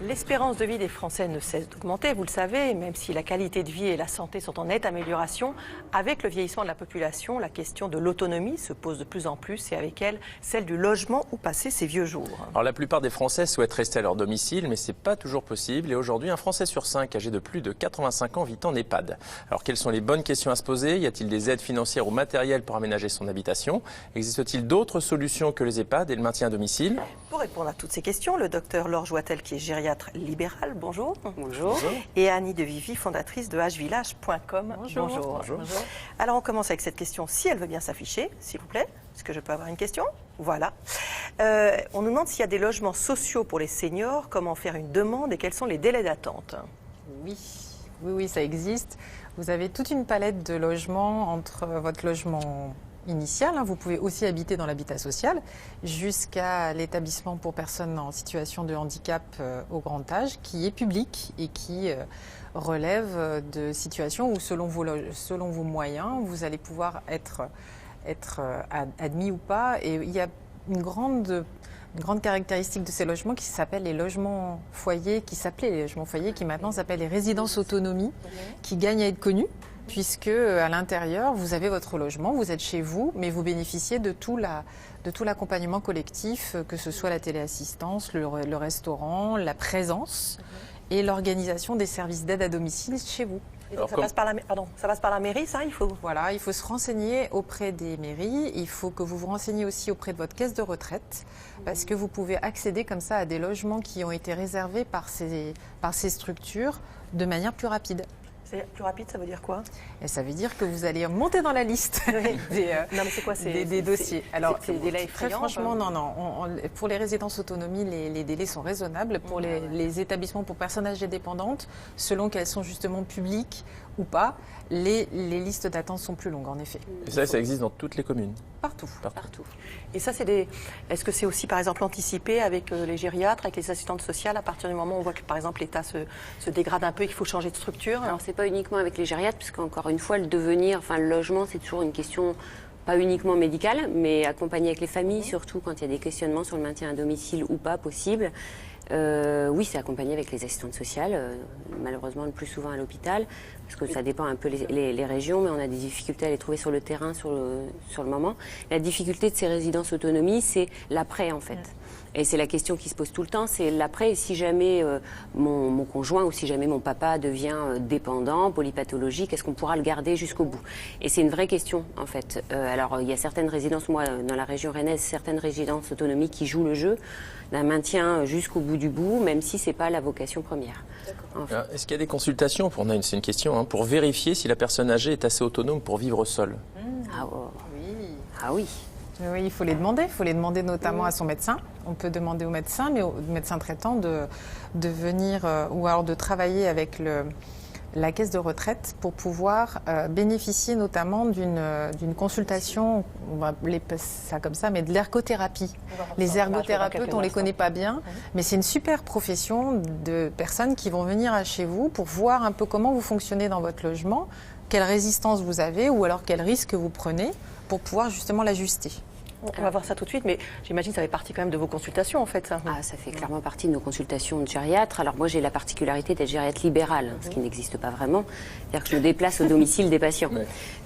L'espérance de vie des Français ne cesse d'augmenter, vous le savez, même si la qualité de vie et la santé sont en nette amélioration. Avec le vieillissement de la population, la question de l'autonomie se pose de plus en plus et avec elle, celle du logement où passer ses vieux jours. Alors la plupart des Français souhaitent rester à leur domicile, mais ce n'est pas toujours possible. Et aujourd'hui, un Français sur 5 âgé de plus de 85 ans vit en EHPAD. Alors quelles sont les bonnes questions à se poser? Y a-t-il des aides financières ou matérielles pour aménager son habitation? Existe-t-il d'autres solutions que les EHPAD et le maintien à domicile? Pour répondre à toutes ces questions, le docteur Laure Joitel, qui est gériatre libéral, bonjour. Bonjour. Et Annie de Vivi, fondatrice de hvillage.com. Bonjour. Bonjour. Bonjour. Alors on commence avec cette question, si elle veut bien s'afficher, s'il vous plaît. Est-ce que je peux avoir une question? Voilà. On nous demande s'il y a des logements sociaux pour les seniors, comment faire une demande et quels sont les délais d'attente. Oui, ça existe. Vous avez toute une palette de logements entre votre logement initial, vous pouvez aussi habiter dans l'habitat social, jusqu'à l'établissement pour personnes en situation de handicap au grand âge, qui est public et qui relève de situations où, selon vos moyens, vous allez pouvoir être admis ou pas. Et il y a une grande caractéristique de ces logements qui s'appellent les logements foyers, qui maintenant s'appellent les résidences autonomie, qui gagnent à être connus, puisque à l'intérieur, vous avez votre logement, vous êtes chez vous, mais vous bénéficiez de tout l'accompagnement collectif, que ce soit la téléassistance, le restaurant, la présence et l'organisation des services d'aide à domicile chez vous. Et donc ça passe par la mairie, ça, il faut... Voilà, il faut se renseigner auprès des mairies, il faut que vous vous renseigniez aussi auprès de votre caisse de retraite, parce que vous pouvez accéder comme ça à des logements qui ont été réservés par ces structures de manière plus rapide. C'est plus rapide, ça veut dire quoi? Et ça veut dire que vous allez monter dans la liste des dossiers. Alors, c'est des délais très effrayants, franchement, non. Pour les résidences autonomie, les délais sont raisonnables. Pour les établissements pour personnes âgées dépendantes, selon qu'elles sont justement publiques ou pas, les listes d'attente sont plus longues, en effet. Et ça existe dans toutes les communes? Partout. Et ça, est-ce que c'est aussi, par exemple, anticipé avec les gériatres, avec les assistantes sociales, à partir du moment où on voit que, par exemple, l'État se dégrade un peu et qu'il faut changer de structure? Alors, c'est pas uniquement avec les gériatres, puisqu'encore une fois, le logement, c'est toujours une question pas uniquement médicale, mais accompagné avec les familles, surtout quand il y a des questionnements sur le maintien à domicile ou pas possible. Oui, c'est accompagné avec les assistantes sociales, malheureusement le plus souvent à l'hôpital, parce que ça dépend un peu les régions, mais on a des difficultés à les trouver sur le terrain sur le moment. La difficulté de ces résidences autonomie, c'est l'après en fait. Et c'est la question qui se pose tout le temps, c'est l'après. Et si jamais mon conjoint ou si jamais mon papa devient dépendant, polypathologique, est-ce qu'on pourra le garder jusqu'au bout? Et c'est une vraie question, en fait. Alors, il y a certaines résidences, moi, dans la région rennaise, certaines résidences autonomiques qui jouent le jeu d'un maintien jusqu'au bout du bout, même si ce n'est pas la vocation première. En fait. Est-ce qu'il y a des consultations, c'est une question, pour vérifier si la personne âgée est assez autonome pour vivre seule? Ah oui. Oui, il faut les demander notamment à son médecin. On peut demander au médecin, mais au médecin traitant de venir ou alors de travailler avec la caisse de retraite pour pouvoir bénéficier notamment d'une consultation, on va appeler ça comme ça, mais de l'ergothérapie. Les ergothérapeutes, on ne les connaît pas bien, mais c'est une super profession de personnes qui vont venir chez vous pour voir un peu comment vous fonctionnez dans votre logement, quelle résistance vous avez ou alors quel risque vous prenez pour pouvoir justement l'ajuster. On va voir ça tout de suite, mais j'imagine que ça fait partie quand même de vos consultations, en fait. Ça, ça fait clairement partie de nos consultations de gériatre. Alors moi, j'ai la particularité d'être gériatre libérale, ce qui n'existe pas vraiment. C'est-à-dire que je me déplace au domicile des patients.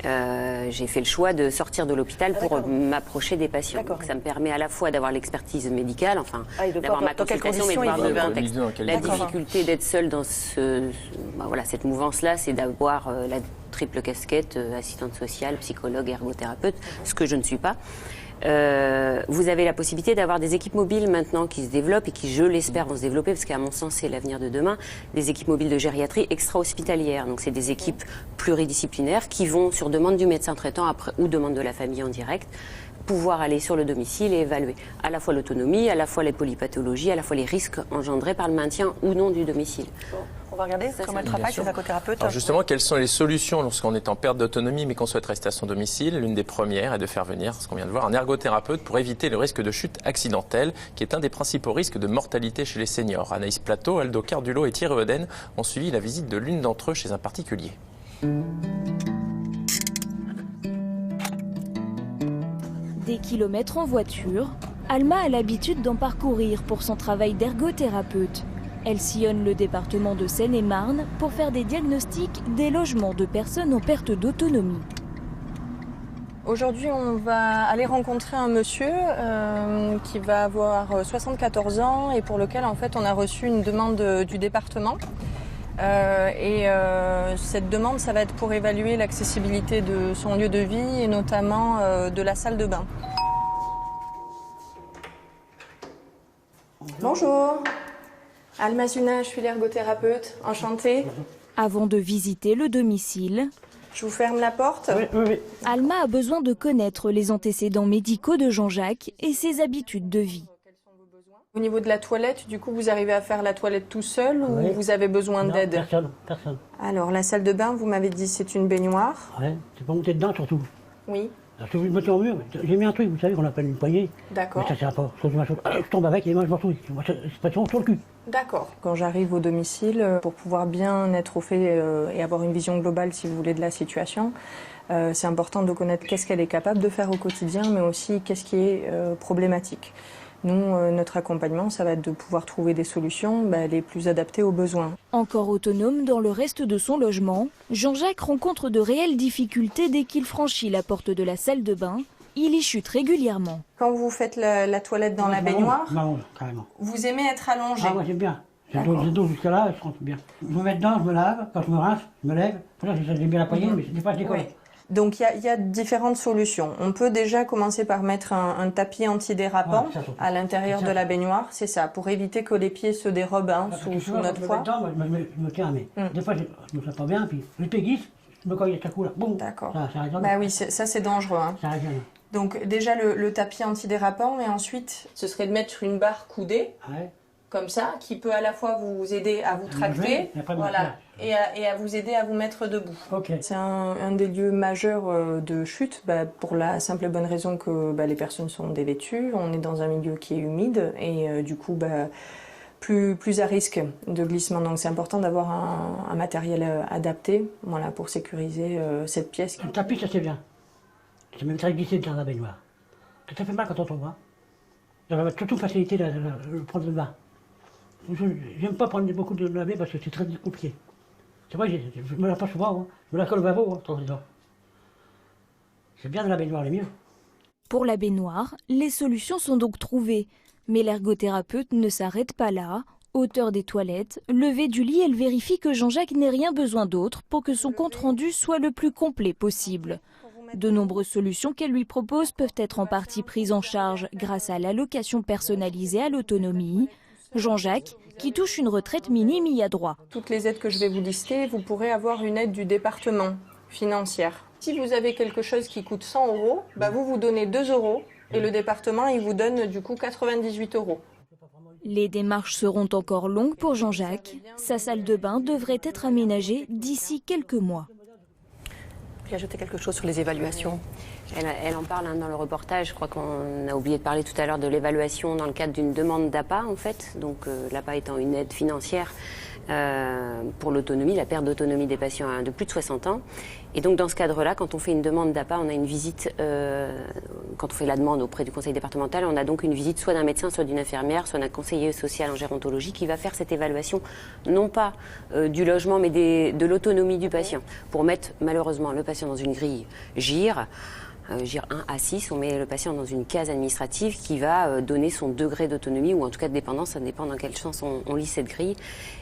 J'ai fait le choix de sortir de l'hôpital pour m'approcher des patients. Donc ça me permet à la fois d'avoir l'expertise médicale, d'avoir ma consultation, mais de voir le contexte. La difficulté d'être seule dans cette mouvance-là, c'est d'avoir la triple casquette, assistante sociale, psychologue, ergothérapeute, ce que je ne suis pas. Vous avez la possibilité d'avoir des équipes mobiles maintenant qui se développent et qui, je l'espère, vont se développer parce qu'à mon sens, c'est l'avenir de demain, des équipes mobiles de gériatrie extra-hospitalière. Donc, c'est des équipes pluridisciplinaires qui vont, sur demande du médecin traitant ou demande de la famille en direct, pouvoir aller sur le domicile et évaluer à la fois l'autonomie, à la fois les polypathologies, à la fois les risques engendrés par le maintien ou non du domicile. va regarder Ça, comment elle c'est- travaille, sûr. ces ergothérapeutes. Alors justement, quelles sont les solutions lorsqu'on est en perte d'autonomie mais qu'on souhaite rester à son domicile? L'une des premières est de faire venir, ce qu'on vient de voir, un ergothérapeute pour éviter le risque de chute accidentelle, qui est un des principaux risques de mortalité chez les seniors. Anaïs Plateau, Aldo Cardulot et Thierry Oden ont suivi la visite de l'une d'entre eux chez un particulier. Des kilomètres en voiture, Alma a l'habitude d'en parcourir pour son travail d'ergothérapeute. Elle sillonne le département de Seine-et-Marne pour faire des diagnostics des logements de personnes en perte d'autonomie. Aujourd'hui, on va aller rencontrer un monsieur qui va avoir 74 ans et pour lequel en fait on a reçu une demande du département. Cette demande, ça va être pour évaluer l'accessibilité de son lieu de vie et notamment de la salle de bain. Bonjour, Alma Zuna, je suis l'ergothérapeute, enchantée. Avant de visiter le domicile, Je vous ferme la porte. Oui. Alma a besoin de connaître les antécédents médicaux de Jean-Jacques et ses habitudes de vie. Au niveau de la toilette, du coup, vous arrivez à faire la toilette tout seul ou Oui. vous avez besoin Non, d'aide? personne. Alors, la salle de bain, vous m'avez dit c'est une baignoire. Ouais, c'est pas monter dedans surtout. Oui, Alors, si vous le mettez en mur, j'ai mis un truc, vous savez, qu'on appelle une poignée. d'accord. Mais ça sert pas. Je tombe avec et moi je m'en retrouve. Moi, c'est pas sur le cul. D'accord. Quand j'arrive au domicile, pour pouvoir bien être au fait et avoir une vision globale, si vous voulez, de la situation, c'est important de connaître qu'est-ce qu'elle est capable de faire au quotidien, mais aussi qu'est-ce qui est problématique. Nous, notre accompagnement, ça va être de pouvoir trouver des solutions les plus adaptées aux besoins. Encore autonome dans le reste de son logement, Jean-Jacques rencontre de réelles difficultés dès qu'il franchit la porte de la salle de bain. Il y chute régulièrement. Quand vous faites la toilette dans la baignoire, Non, carrément. vous aimez être allongé. Ah, moi j'aime bien. J'ai D'accord. le dos jusqu'à là, je rentre bien. Je me mets dedans, je me lave. Quand je me rince, je me lève. Là, j'aime bien la poignée, mais des fois je décolle. Oui. Donc il y a différentes solutions. On peut déjà commencer par mettre un tapis antidérapant Ouais, ça, surtout. à l'intérieur C'est ça. de la baignoire, c'est ça, pour éviter que les pieds se dérobent Parce que sous souvent, notre quand je me poids. mets dedans, moi, je me tiens, mais des fois je me sens pas bien, puis les pieds glissent, je me cogne à coup là. Boum. D'accord. Ça arrête Bah oui, ça c'est dangereux. Hein. Ça arrête jamais. Donc déjà le tapis antidérapant, et ensuite ce serait de mettre une barre coudée, Ouais. comme ça, qui peut à la fois vous aider à vous tracter, lever, et après me voilà, faire. et à vous aider à vous mettre debout. Ok. C'est un des lieux majeurs de chute, pour la simple et bonne raison que les personnes sont dévêtues, on est dans un milieu qui est humide et du coup plus à risque de glissement. Donc c'est important d'avoir un matériel adapté, voilà, pour sécuriser cette pièce. Le tapis, ça c'est bien. C'est même très glissé dans la baignoire. Ça fait mal quand on tombe. Hein. Ça va surtout faciliter le prendre le bain. J'aime pas prendre beaucoup de laver parce que c'est très compliqué. C'est vrai, je me lave pas souvent. Hein. Je me lave que le lavabo, de temps en temps. C'est bien de la baignoire, les mieux. Pour la baignoire, les solutions sont donc trouvées. Mais l'ergothérapeute ne s'arrête pas là. Hauteur des toilettes, levé du lit, elle vérifie que Jean-Jacques n'ait rien besoin d'autre pour que son compte-rendu soit le plus complet possible. De nombreuses solutions qu'elle lui propose peuvent être en partie prises en charge grâce à l'allocation personnalisée à l'autonomie. Jean-Jacques, qui touche une retraite minime, y a droit. Toutes les aides que je vais vous lister, vous pourrez avoir une aide du département financière. Si vous avez quelque chose qui coûte 100 €, vous donnez 2 € et le département il vous donne du coup 98 €. Les démarches seront encore longues pour Jean-Jacques. Sa salle de bain devrait être aménagée d'ici quelques mois. Puis ajouter quelque chose sur les évaluations. Elle en parle dans le reportage. Je crois qu'on a oublié de parler tout à l'heure de l'évaluation dans le cadre d'une demande d'APA, en fait. Donc l'APA étant une aide financière pour l'autonomie, la perte d'autonomie des patients de plus de 60 ans. Et donc dans ce cadre-là, quand on fait une demande d'APA, on a une visite, quand on fait la demande auprès du conseil départemental, on a donc une visite soit d'un médecin, soit d'une infirmière, soit d'un conseiller social en gérontologie qui va faire cette évaluation, non pas du logement, mais de l'autonomie du patient, pour mettre malheureusement le patient dans une grille GIR 1 à 6, on met le patient dans une case administrative qui va donner son degré d'autonomie ou en tout cas de dépendance, ça dépend dans quel sens on lit cette grille.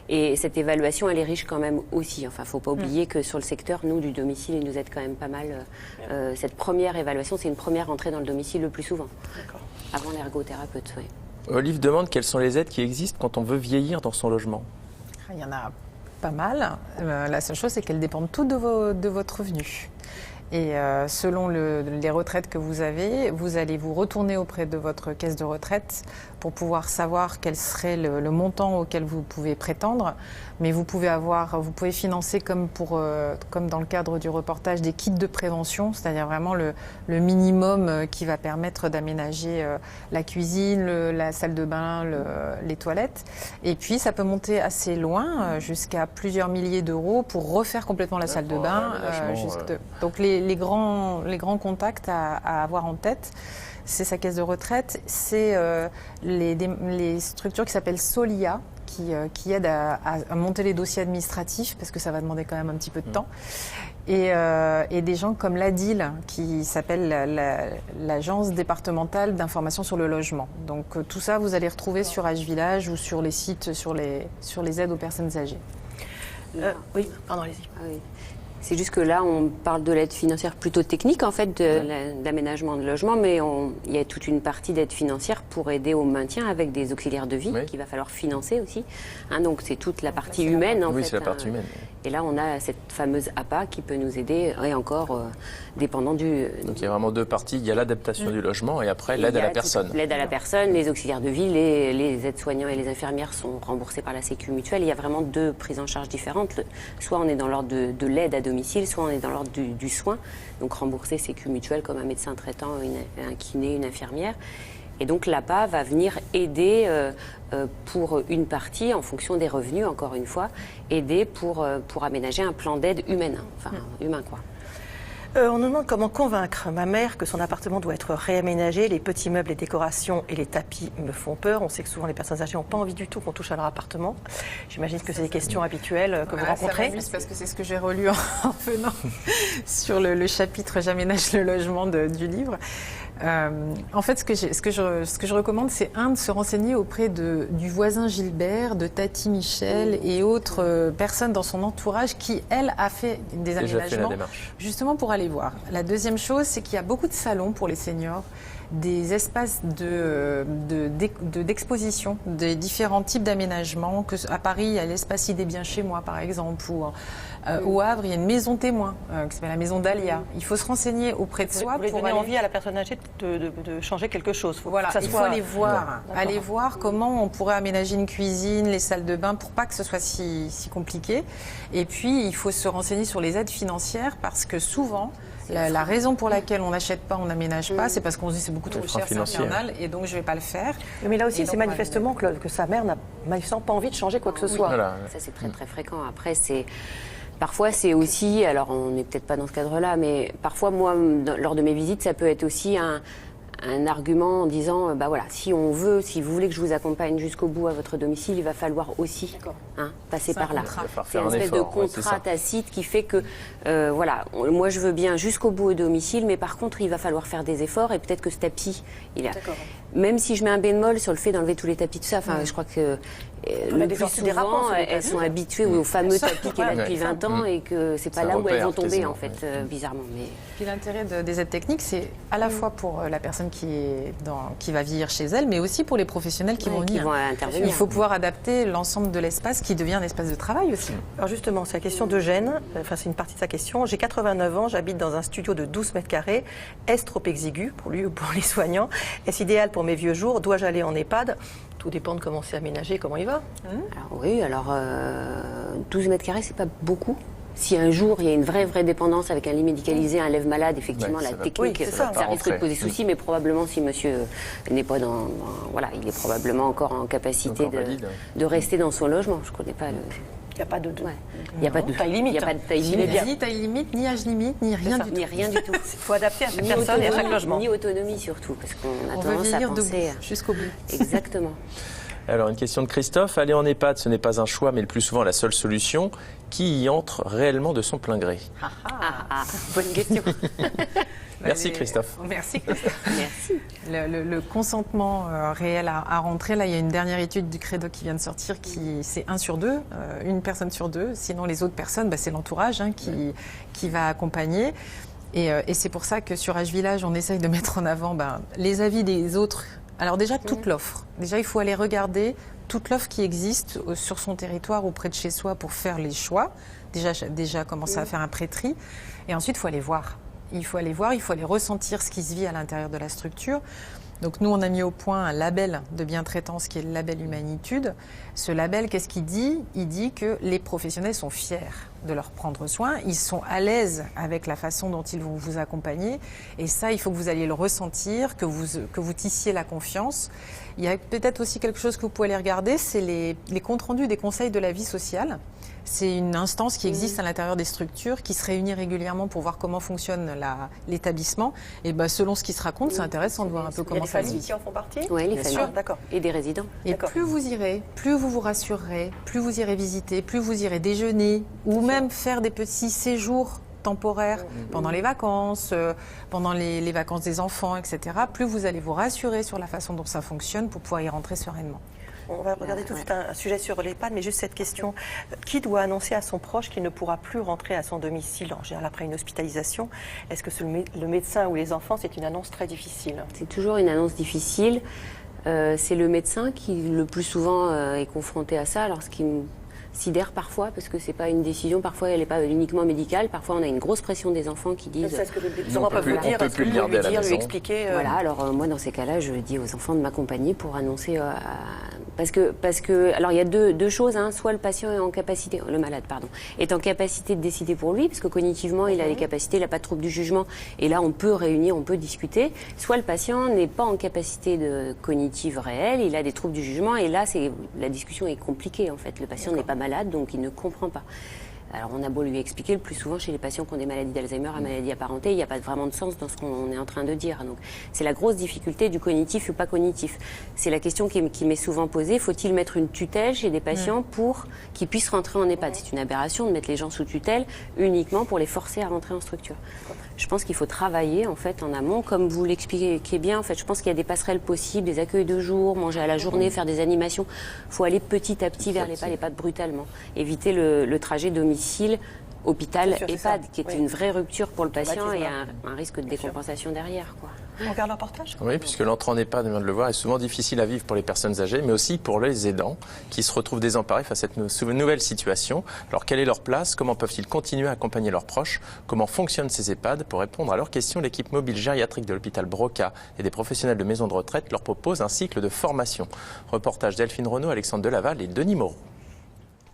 Et cette évaluation, elle est riche quand même aussi. Enfin, il ne faut pas oublier que sur le secteur, nous, du domicile, il nous aide quand même pas mal. Cette première évaluation, c'est une première entrée dans le domicile le plus souvent, avant l'ergothérapeute. Oui. Olive demande quelles sont les aides qui existent quand on veut vieillir dans son logement. Il y en a pas mal. La seule chose, c'est qu'elles dépendent toutes de votre revenu. Et selon les retraites que vous avez, vous allez vous retourner auprès de votre caisse de retraite pour pour pouvoir savoir quel serait le montant auquel vous pouvez prétendre. Mais vous pouvez financer comme dans le cadre du reportage des kits de prévention, c'est-à-dire vraiment le minimum qui va permettre d'aménager la cuisine, la salle de bain, les toilettes. Et puis ça peut monter assez loin, jusqu'à plusieurs milliers d'euros pour refaire complètement la salle de bain. Donc les grands contacts à avoir en tête, c'est sa caisse de retraite, c'est les structures qui s'appellent Solia, qui aident à monter les dossiers administratifs, parce que ça va demander quand même un petit peu de temps. Et des gens comme l'ADIL, qui s'appelle l'Agence départementale d'information sur le logement. Donc tout ça, vous allez retrouver sur H-Village ou sur les sites, sur les aides aux personnes âgées. Oui, pardon, allez-y. Ah oui. C'est juste que là, on parle de l'aide financière plutôt technique, en fait, d'aménagement de logement, mais il y a toute une partie d'aide financière pour aider au maintien avec des auxiliaires de vie qu'il va falloir financer aussi. Donc, c'est toute la partie humaine, en fait. Oui, c'est la partie humaine. Et là, on a cette fameuse APA qui peut nous aider, et encore dépendant du... Donc, il y a vraiment deux parties. Il y a l'adaptation du logement et après, l'aide à la personne. L'aide à la personne, les auxiliaires de vie, les aides-soignants et les infirmières sont remboursés par la Sécu mutuelle. Il y a vraiment deux prises en charge différentes. Soit on est dans l'ordre de l'aide à domicile, soit on est dans l'ordre du soin, donc remboursé Sécu mutuelle comme un médecin traitant, un kiné, une infirmière. Et donc l'APA va venir aider pour une partie, en fonction des revenus, encore une fois, aider pour aménager un plan d'aide humaine, humain quoi. On nous demande comment convaincre ma mère que son appartement doit être réaménagé. Les petits meubles, les décorations et les tapis me font peur. On sait que souvent les personnes âgées n'ont pas envie du tout qu'on touche à leur appartement. J'imagine que c'est des questions habituelles que vous rencontrez. Ça m'amuse parce que c'est ce que j'ai relu en venant sur le chapitre « J'aménage le logement » du livre. En fait, ce que je recommande, c'est de se renseigner auprès du voisin Gilbert, de Tati Michel et autres personnes dans son entourage qui, elle, a fait des aménagements justement pour aller voir. La deuxième chose, c'est qu'il y a beaucoup de salons pour les seniors, des espaces d'exposition, des différents types d'aménagements. À Paris, il y a l'espace Idée Bien Chez Moi, par exemple, ou au Havre, il y a une maison témoin qui s'appelle la maison d'Alia. Il faut se renseigner auprès de soi pour donner envie à la personne âgée de changer quelque chose. Il faut aller voir comment on pourrait aménager une cuisine, les salles de bain, pour pas que ce soit si compliqué. Et puis, il faut se renseigner sur les aides financières, parce que souvent, la raison pour laquelle on n'achète pas, on n'aménage pas, c'est parce qu'on se dit c'est beaucoup trop cher, c'est infernal, et donc je ne vais pas le faire. Mais là aussi, c'est manifestement que sa mère n'a manifestement pas envie de changer quoi que ce soit. Voilà. Ça, c'est très très fréquent. Après, parfois, c'est aussi, alors on n'est peut-être pas dans ce cadre-là, mais parfois, moi, lors de mes visites, ça peut être aussi un argument en disant, si vous voulez que je vous accompagne jusqu'au bout à votre domicile, il va falloir aussi passer par là. C'est une espèce de contrat tacite qui fait que, moi je veux bien jusqu'au bout au domicile, mais par contre, il va falloir faire des efforts, et peut-être que ce tapis, même si je mets un bémol sur le fait d'enlever tous les tapis, tout ça, je crois que le plus souvent, elles sont habituées au fameux tapis qu'elle a depuis 20 ans, et que c'est pas là où elles vont tomber, en fait, bizarrement. Puis l'intérêt des aides techniques, c'est à la fois pour la personne qui va vieillir chez elle, mais aussi pour les professionnels qui vont venir. Qui vont intervenir. Il faut pouvoir adapter l'ensemble de l'espace qui devient un espace de travail aussi. Alors justement, c'est la question d'Eugène, c'est une partie de sa question. J'ai 89 ans, j'habite dans un studio de 12 mètres carrés. Est-ce trop exigu pour lui ou pour les soignants? Est-ce idéal pour mes vieux jours? Dois-je aller en EHPAD? Tout dépend de comment c'est aménagé, comment il va. Alors 12 mètres carrés, c'est pas beaucoup. Si un jour il y a une vraie dépendance avec un lit médicalisé, un lève malade, effectivement la technique, ça risque de poser souci, mais probablement si monsieur n'est pas il est probablement encore en capacité de rester dans son logement. Je connais pas le... Il n'y a pas de taille limite. Il n'y a pas de taille limite. Ni taille limite, ni âge limite, ni rien du tout. Ni rien du tout. Il faut adapter à chaque personne et à chaque logement. Ni autonomie surtout, parce qu'on a tendance à penser jusqu'au bout. Exactement. Alors, une question de Christophe. Aller en EHPAD, ce n'est pas un choix, mais le plus souvent la seule solution. Qui y entre réellement de son plein gré? Bonne question. Merci Christophe. Merci Christophe. Merci. Le consentement réel à rentrer, là il y a une dernière étude du Credo qui vient de sortir, c'est 1 sur 2, une personne sur 2. Sinon les autres personnes, c'est l'entourage qui va accompagner. Et c'est pour ça que sur H-Village, on essaye de mettre en avant les avis des autres. Alors déjà, toute l'offre. Déjà, il faut aller regarder toute l'offre qui existe sur son territoire ou près de chez soi pour faire les choix. Déjà commencer à faire un pré-tri. Et ensuite, il faut aller voir. Il faut aller ressentir ce qui se vit à l'intérieur de la structure. Donc nous, on a mis au point un label de bientraitance qui est le label Humanitude. Ce label, qu'est-ce qu'il dit ? Il dit que les professionnels sont fiers de leur prendre soin, ils sont à l'aise avec la façon dont ils vont vous accompagner. Et ça, il faut que vous alliez le ressentir, que vous tissiez la confiance. Il y a peut-être aussi quelque chose que vous pouvez aller regarder, c'est les comptes rendus des conseils de la vie sociale. C'est une instance qui existe à l'intérieur des structures, qui se réunit régulièrement pour voir comment fonctionne l'établissement. Et selon ce qui se raconte, c'est intéressant de voir un peu comment ça se vit. Les familles qui en font partie ? Oui, les familles. D'accord. Et des résidents. Et plus vous irez, plus vous vous rassurerez, plus vous irez visiter, plus vous irez déjeuner ou même faire des petits séjours temporaires pendant les vacances, pendant les vacances des enfants, etc. Plus vous allez vous rassurer sur la façon dont ça fonctionne pour pouvoir y rentrer sereinement. On va regarder tout de suite un sujet sur l'EHPAD, mais juste cette question. Qui doit annoncer à son proche qu'il ne pourra plus rentrer à son domicile, en général après une hospitalisation? Est-ce que le médecin ou les enfants, c'est une annonce très difficile? C'est toujours une annonce difficile. C'est le médecin qui, le plus souvent, est confronté à ça. Alors, ce qui me sidère parfois, parce que c'est pas une décision, parfois elle n'est pas uniquement médicale, parfois on a une grosse pression des enfants qui disent... Est-ce que les enfants peuvent le dire? On peut plus le garder à la maison. Lui expliquer Voilà, alors moi dans ces cas-là, je dis aux enfants de m'accompagner pour annoncer... Parce que, alors il y a deux choses, hein. Soit le patient est en capacité, le malade, pardon, est en capacité de décider pour lui, parce que cognitivement il a les capacités, il n'a pas de trouble du jugement, et là on peut réunir, on peut discuter. Soit le patient n'est pas en capacité cognitive réelle, il a des troubles du jugement, et là la discussion est compliquée en fait. Le patient n'est pas malade, donc il ne comprend pas. Alors on a beau lui expliquer, le plus souvent chez les patients qui ont des maladies d'Alzheimer à maladie apparentée, il n'y a pas vraiment de sens dans ce qu'on est en train de dire. Donc c'est la grosse difficulté du cognitif ou pas cognitif. C'est la question qui m'est souvent posée, faut-il mettre une tutelle chez des patients pour qu'ils puissent rentrer en EHPAD? C'est une aberration de mettre les gens sous tutelle uniquement pour les forcer à rentrer en structure. Je pense qu'il faut travailler en fait en amont, comme vous l'expliquez bien. En fait, je pense qu'il y a des passerelles possibles, des accueils de jour, manger à la journée, faire des animations. Il faut aller petit à petit vers l'EHPAD et pas brutalement. Éviter le trajet domicile, hôpital, EHPAD, qui est une vraie rupture pour le patient et un risque de décompensation derrière, quoi. On regarde le reportage? Oui, puisque l'entrée en EHPAD, on vient de le voir, est souvent difficile à vivre pour les personnes âgées, mais aussi pour les aidants qui se retrouvent désemparés face à cette nouvelle situation. Alors, quelle est leur place? Comment peuvent-ils continuer à accompagner leurs proches? Comment fonctionnent ces EHPAD? Pour répondre à leurs questions, l'équipe mobile gériatrique de l'hôpital Broca et des professionnels de maisons de retraite leur propose un cycle de formation. Reportage Delphine Renaud, Alexandre Delaval et Denis Moreau.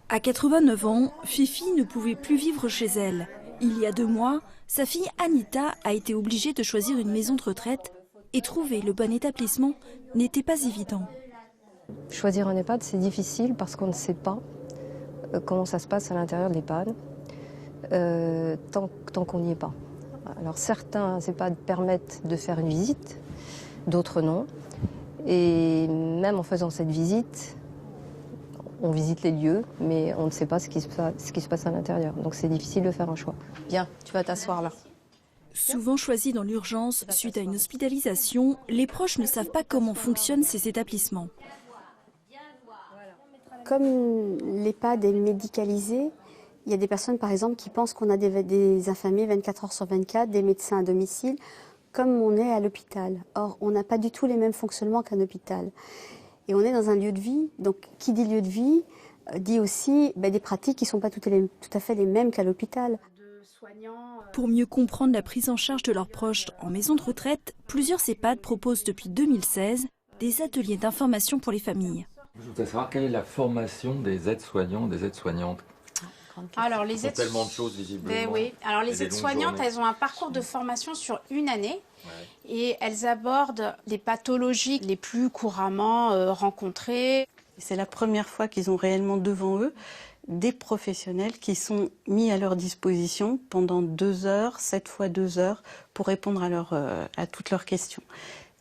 À 89 ans, Fifi ne pouvait plus vivre chez elle. Il y a 2 mois, sa fille Anita a été obligée de choisir une maison de retraite et trouver le bon établissement n'était pas évident. Choisir un EHPAD, c'est difficile parce qu'on ne sait pas comment ça se passe à l'intérieur de l'EHPAD tant qu'on n'y est pas. Alors certains EHPAD permettent de faire une visite, d'autres non. Et même en faisant cette visite, on visite les lieux, mais on ne sait pas ce qui se passe à l'intérieur. Donc c'est difficile de faire un choix. Viens, tu vas t'asseoir là. Souvent choisis dans l'urgence suite à une hospitalisation, les proches ne savent pas comment fonctionnent ces établissements. Comme l'EHPAD est médicalisé, il y a des personnes par exemple qui pensent qu'on a des infirmiers 24 heures sur 24, des médecins à domicile, comme on est à l'hôpital. Or, on n'a pas du tout les mêmes fonctionnements qu'un hôpital. Et on est dans un lieu de vie, donc qui dit lieu de vie dit aussi des pratiques qui ne sont pas tout à fait les mêmes qu'à l'hôpital. Pour mieux comprendre la prise en charge de leurs proches en maison de retraite, plusieurs EHPAD proposent depuis 2016 des ateliers d'information pour les familles. Je voudrais savoir quelle est la formation des aides-soignants, des aides-soignantes. Alors, les aides... tellement de choses visiblement. Oui. Alors, les aides-soignantes, elles ont un parcours de formation sur 1 année. Ouais. Et elles abordent les pathologies les plus couramment rencontrées. C'est la première fois qu'ils ont réellement devant eux des professionnels qui sont mis à leur disposition pendant 2 heures, 7 fois 2 heures, pour répondre à toutes leurs questions.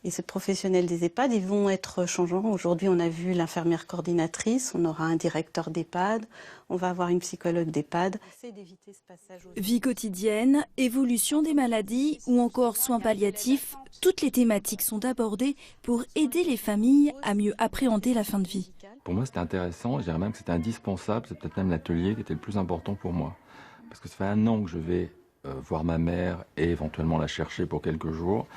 Et ces professionnels des EHPAD, ils vont être changeants. Aujourd'hui, on a vu l'infirmière coordinatrice, on aura un directeur d'EHPAD, on va avoir une psychologue d'EHPAD. Vie quotidienne, évolution des maladies ou encore soins palliatifs, toutes les thématiques sont abordées pour aider les familles à mieux appréhender la fin de vie. Pour moi, c'était intéressant, je dirais même que c'était indispensable, c'est peut-être même l'atelier qui était le plus important pour moi. Parce que ça fait 1 an que je vais voir ma mère et éventuellement la chercher pour quelques jours.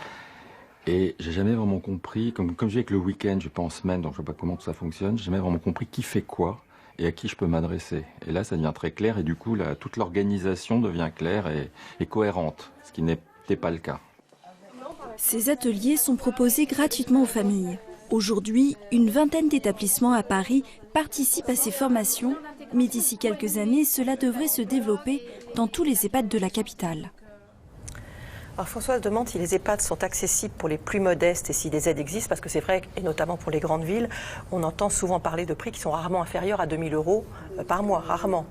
Et j'ai jamais vraiment compris, comme je dis avec le week-end, je suis pas en semaine, donc je vois pas comment tout ça fonctionne, j'ai jamais vraiment compris qui fait quoi et à qui je peux m'adresser. Et là, ça devient très clair et du coup, toute l'organisation devient claire et cohérente, ce qui n'était pas le cas. Ces ateliers sont proposés gratuitement aux familles. Aujourd'hui, une vingtaine d'établissements à Paris participent à ces formations, mais d'ici quelques années, cela devrait se développer dans tous les EHPAD de la capitale. Alors Françoise demande si les EHPAD sont accessibles pour les plus modestes et si des aides existent, parce que c'est vrai, et notamment pour les grandes villes, on entend souvent parler de prix qui sont rarement inférieurs à 2 000 € par mois, rarement.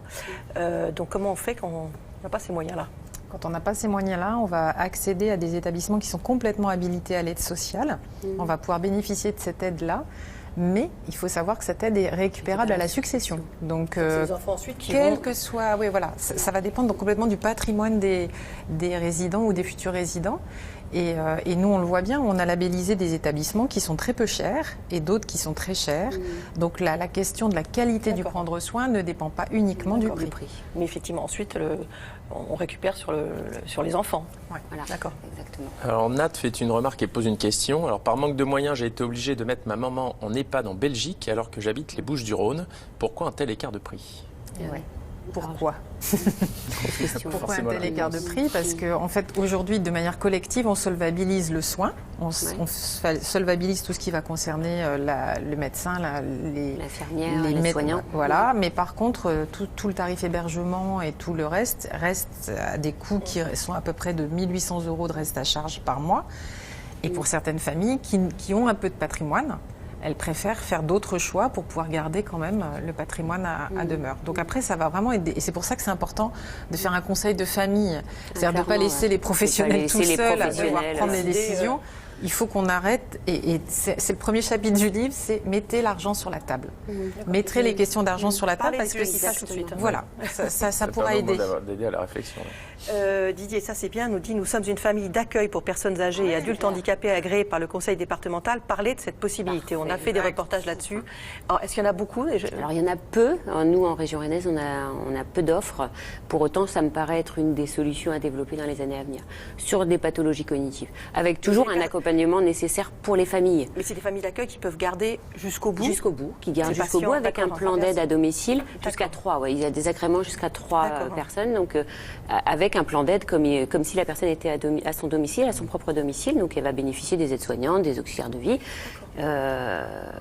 Donc comment on fait quand on n'a pas ces moyens-là ? Quand on n'a pas ces moyens-là, on va accéder à des établissements qui sont complètement habilités à l'aide sociale. On va pouvoir bénéficier de cette aide-là. Mais il faut savoir que cette aide est récupérable à la succession. Donc, les enfants ensuite qui quel vont... que soit, oui, voilà, ça va dépendre complètement du patrimoine des résidents ou des futurs résidents. Et nous, on le voit bien, on a labellisé des établissements qui sont très peu chers et d'autres qui sont très chers. Donc la question de la qualité du prendre soin ne dépend pas uniquement du prix. Mais effectivement, ensuite, on récupère sur les enfants. Ouais. Voilà. D'accord. Exactement. Alors Nat fait une remarque et pose une question. Alors par manque de moyens, j'ai été obligé de mettre ma maman en EHPAD en Belgique alors que j'habite les Bouches-du-Rhône. Pourquoi un tel écart de prix ? Pourquoi Pourquoi un tel écart de prix ? Parce qu'en fait, aujourd'hui, de manière collective, on solvabilise le soin, on solvabilise tout ce qui va concerner le médecin, l'infirmière, les soignants. Voilà, mais par contre, tout le tarif hébergement et tout le reste à des coûts qui sont à peu près de 1 800 € de reste à charge par mois. Et pour certaines familles qui ont un peu de patrimoine, elles préfèrent faire d'autres choix pour pouvoir garder quand même le patrimoine à demeure. Donc après, ça va vraiment aider. Et c'est pour ça que c'est important de faire un conseil de famille. C'est-à-dire de ne pas laisser les professionnels tout seuls à devoir prendre les décisions. Il faut qu'on arrête, et c'est le premier chapitre du livre, c'est mettez l'argent sur la table. Mettez les questions d'argent sur la table parce que voilà, ça pourra aider. D'aider à la réflexion. Didier, ça c'est bien, nous dit, nous sommes une famille d'accueil pour personnes âgées et adultes handicapés agréés par le conseil départemental. Parlez de cette possibilité. On a fait des reportages là-dessus. Alors, est-ce qu'il y en a beaucoup ? Alors il y en a peu. Nous, en région rennaise, on a peu d'offres. Pour autant, ça me paraît être une des solutions à développer dans les années à venir. Sur des pathologies cognitives. Avec toujours un accompagnement nécessaire pour les familles. Mais c'est des familles d'accueil qui peuvent garder jusqu'au bout ? Jusqu'au bout, qui gardent jusqu'au bout avec un plan d'aide à domicile jusqu'à 3. Ouais, il y a des agréments jusqu'à 3 personnes. Donc avec un plan d'aide comme si la personne était à son domicile, à son propre domicile. Donc elle va bénéficier des aides-soignantes, des auxiliaires de vie.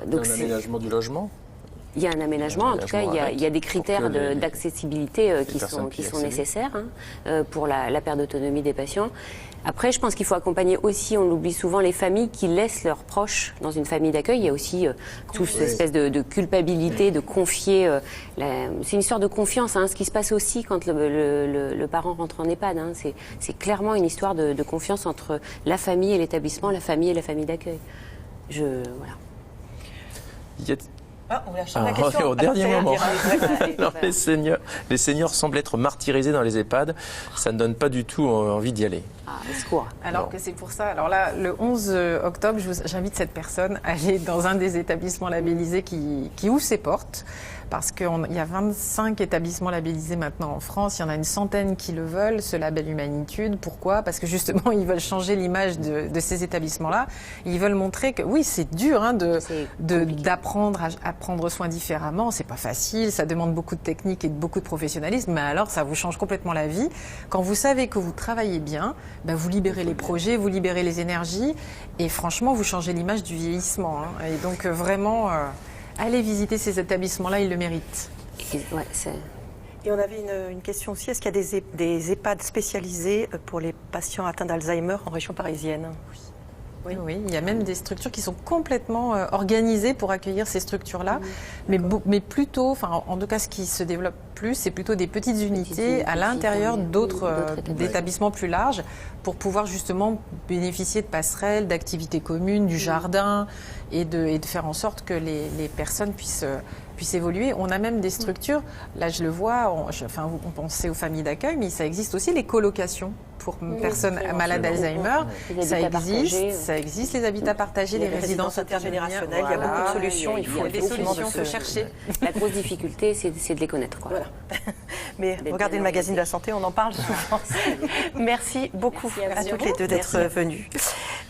Donc un aménagement du logement ? Il y a un aménagement, en tout cas, il y a des critères d'accessibilité qui sont nécessaires pour la perte d'autonomie des patients. Après, je pense qu'il faut accompagner aussi, on l'oublie souvent, les familles qui laissent leurs proches dans une famille d'accueil. Il y a aussi toute cette espèce de culpabilité, de confier. C'est une histoire de confiance, ce qui se passe aussi quand le parent rentre en EHPAD. C'est clairement une histoire de confiance entre la famille et l'établissement, la famille et la famille d'accueil. Voilà. Au dernier moment. Alors, les seniors semblent être martyrisés dans les EHPAD. Ça ne donne pas du tout envie d'y aller. Alors que c'est pour ça. Alors là, le 11 octobre, j'invite cette personne à aller dans un des établissements labellisés qui ouvre ses portes. Parce qu'il y a 25 établissements labellisés maintenant en France. Il y en a une centaine qui le veulent, ce label Humanitude. Pourquoi ? Parce que justement, ils veulent changer l'image de ces établissements-là. Ils veulent montrer que oui, c'est dur d'apprendre à prendre soin différemment. C'est pas facile, ça demande beaucoup de technique et de beaucoup de professionnalisme. Mais alors, ça vous change complètement la vie. Quand vous savez que vous travaillez bien, vous libérez les projets, vous libérez les énergies. Et franchement, vous changez l'image du vieillissement. Et donc, vraiment... allez visiter ces établissements-là, ils le méritent. Et on avait une question aussi, est-ce qu'il y a des EHPAD spécialisés pour les patients atteints d'Alzheimer en région parisienne ? Oui, il y a même des structures qui sont complètement organisées pour accueillir ces structures-là, mais plutôt, en tout cas ce qui se développe plus, c'est plutôt des petites unités à l'intérieur d'autres établissements plus larges pour pouvoir justement bénéficier de passerelles, d'activités communes, du jardin et de faire en sorte que les personnes puissent évoluer. On a même des structures, là je le vois, on pensait aux familles d'accueil, mais ça existe aussi les colocations pour personnes malades d'Alzheimer. Ça existe les habitats partagés, les résidences intergénérationnelles. Il y a beaucoup de solutions. Il faut des solutions, se chercher. La grosse difficulté, c'est de les connaître. Voilà. Mais regardez le magazine de la santé, on en parle souvent. Merci beaucoup à toutes les deux d'être venues.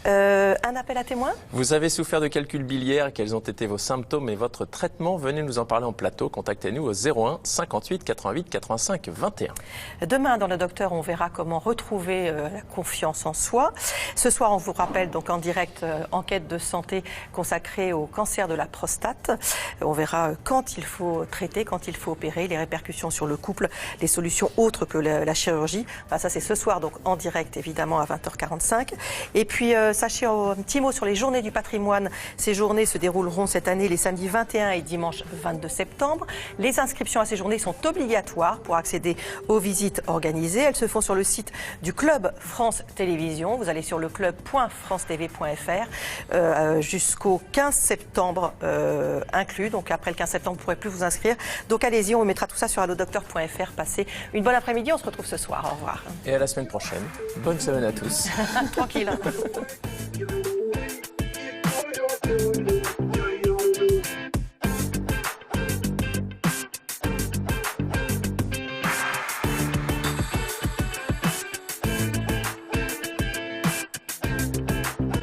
Un appel à témoins? Vous avez souffert de calculs biliaires, quels ont été vos symptômes et votre traitement? Venez nous en parler en plateau. Contactez-nous au 01 58 88 85 21. Demain, dans Le Docteur, on verra comment retrouver la confiance en soi. Ce soir, on vous rappelle donc en direct enquête de santé consacrée au cancer de la prostate. On verra quand il faut traiter, quand il faut opérer, les répercussions sur le couple, les solutions autres que la chirurgie. Enfin, ça, c'est ce soir, donc en direct, évidemment, à 20h45. Et puis, sachez un petit mot sur les journées du patrimoine. Ces journées se dérouleront cette année les samedis 21 et dimanche 22 septembre. Les inscriptions à ces journées sont obligatoires pour accéder aux visites organisées. Elles se font sur le site du Club France Télévisions. Vous allez sur le club.francetv.fr jusqu'au 15 septembre inclus. Donc après le 15 septembre, vous ne pourrez plus vous inscrire. Donc allez-y, on mettra tout ça sur allodocteur.fr. Passez une bonne après-midi. On se retrouve ce soir. Au revoir. Et à la semaine prochaine. Bonne semaine à tous. Tranquille.